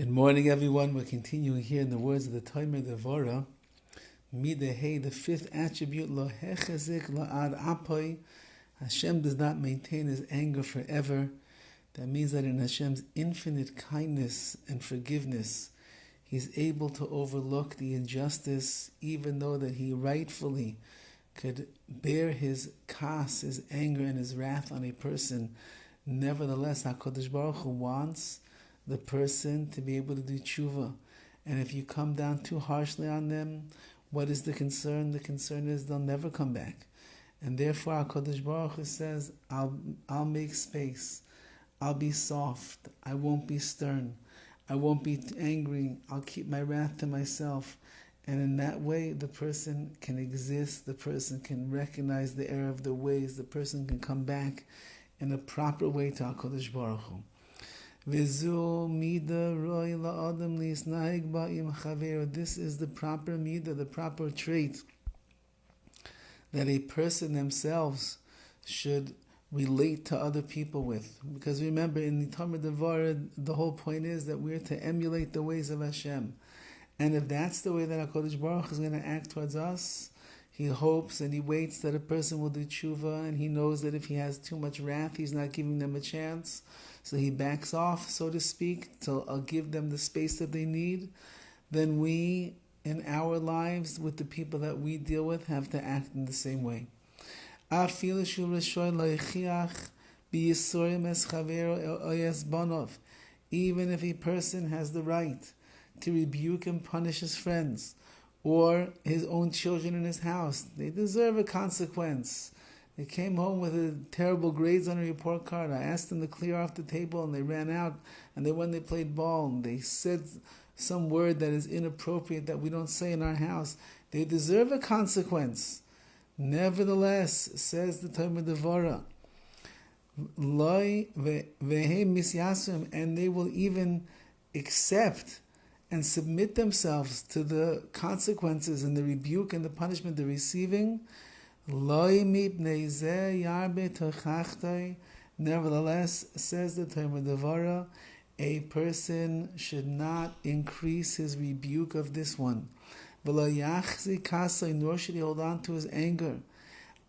Good morning, everyone. We're continuing here in the words of the DEVORAH. Midehei, the fifth attribute, lo hechezik la'ad apoi. Hashem does not maintain his anger forever. That means that in Hashem's infinite kindness and forgiveness, he's able to overlook the injustice, even though that he rightfully could bear his kas, his anger and his wrath on a person. Nevertheless, HaKadosh Baruch Hu wants the person to be able to do tshuva. And if you come down too harshly on them, what is the concern? The concern is they'll never come back. And therefore HaKadosh Baruch Hu says, I'll make space. I'll be soft. I won't be stern. I won't be angry. I'll keep my wrath to myself. And in that way, the person can exist. The person can recognize the error of the ways. The person can come back in a proper way to HaKadosh Baruch Hu. This is the proper midah, the proper trait that a person themselves should relate to other people with. Because remember, in the DEVORAH, the whole point is that we're to emulate the ways of Hashem. And if that's the way that HaKadosh Baruch Hu is going to act towards us, he hopes and he waits that a person will do tshuva, and he knows that if he has too much wrath, he's not giving them a chance. So he backs off, so to speak, to give them the space that they need. Then we, in our lives, with the people that we deal with, have to act in the same way. Even if a person has the right to rebuke and punish his friends, or his own children in his house, they deserve a consequence. They came home with terrible grades on a report card. I asked them to clear off the table, and they ran out. And then when they played ball, and they said some word that is inappropriate that we don't say in our house. They deserve a consequence. Nevertheless, says the DEVORAH, and they will even accept and submit themselves to the consequences and the rebuke and the punishment they're receiving. Nevertheless, says the DEVORAH, a person should not increase his rebuke of this one. Nor should he hold on to his anger.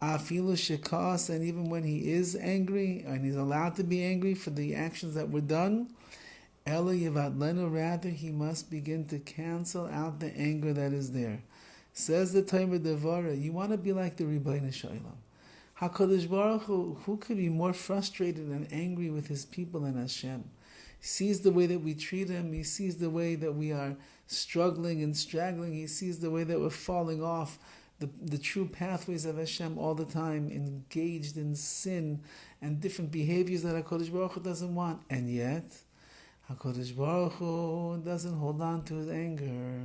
And even when he is angry, and he's allowed to be angry for the actions that were done, rather he must begin to cancel out the anger that is there. Says the DEVORAH, you want to be like the Rabbi Shalom. HaKadosh Baruch Hu, who could be more frustrated and angry with his people than Hashem? He sees the way that we treat him. He sees the way that we are struggling and straggling. He sees the way that we're falling off the true pathways of Hashem all the time, engaged in sin and different behaviors that HaKadosh Baruch Hu doesn't want. And yet, HaKadosh Baruch Hu doesn't hold on to his anger.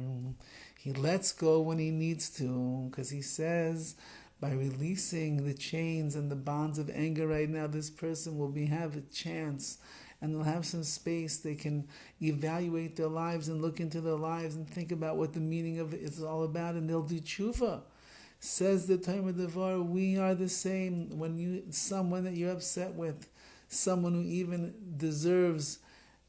He lets go when he needs to, because he says, by releasing the chains and the bonds of anger right now, this person will have a chance, and they'll have some space. They can evaluate their lives and look into their lives and think about what the meaning of it is all about, and they'll do tshuva. Says the DEVORAH, we are the same. When someone that you're upset with, someone who even deserves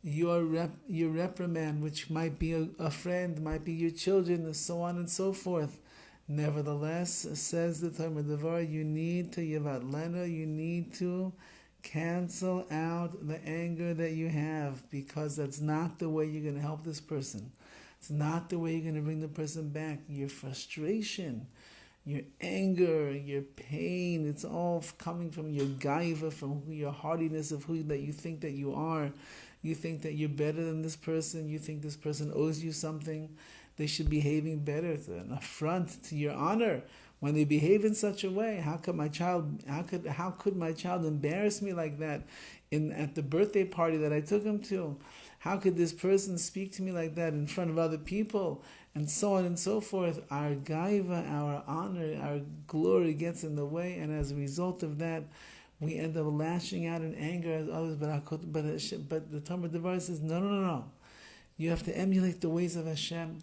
your reprimand, which might be a friend, might be your children, and so on and so forth. Nevertheless, says the DEVORAH, you need to you need to cancel out the anger that you have, because that's not the way you're going to help this person. It's not the way you're going to bring the person back. Your frustration, your anger, your pain, it's all coming from your gaiva, from your hardiness of who that you think that you are. You think that you're better than this person. You think this person owes you something. They should be behaving better. It's an affront to your honor when they behave in such a way. How could my child embarrass me like that at the birthday party that I took him to? How could this person speak to me like that in front of other people? And so on and so forth. Our gaiva, our honor, our glory gets in the way, and as a result of that, we end up lashing out in anger as others. But the DEVORAH says, no. You have to emulate the ways of Hashem.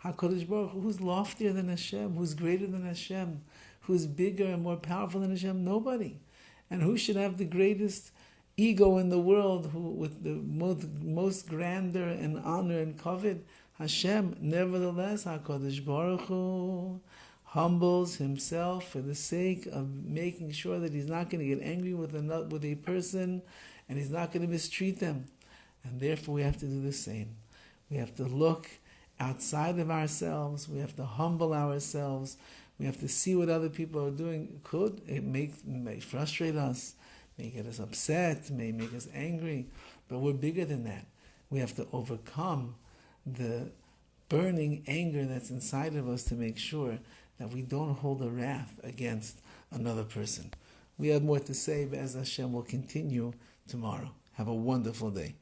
HaKadosh Baruch Hu, who's loftier than Hashem? Who's greater than Hashem? Who's bigger and more powerful than Hashem? Nobody. And who should have the greatest ego in the world, who with the most grandeur and honor and covet, Hashem, nevertheless, HaKadosh Baruch Hu humbles himself for the sake of making sure that he's not going to get angry with a person, and he's not going to mistreat them. And therefore we have to do the same. We have to look outside of ourselves. We have to humble ourselves. We have to see what other people are doing. It may frustrate us, may get us upset, may make us angry, but we're bigger than that. We have to overcome the burning anger that's inside of us to make sure that we don't hold a wrath against another person. We have more to say, but as Hashem will continue tomorrow. Have a wonderful day.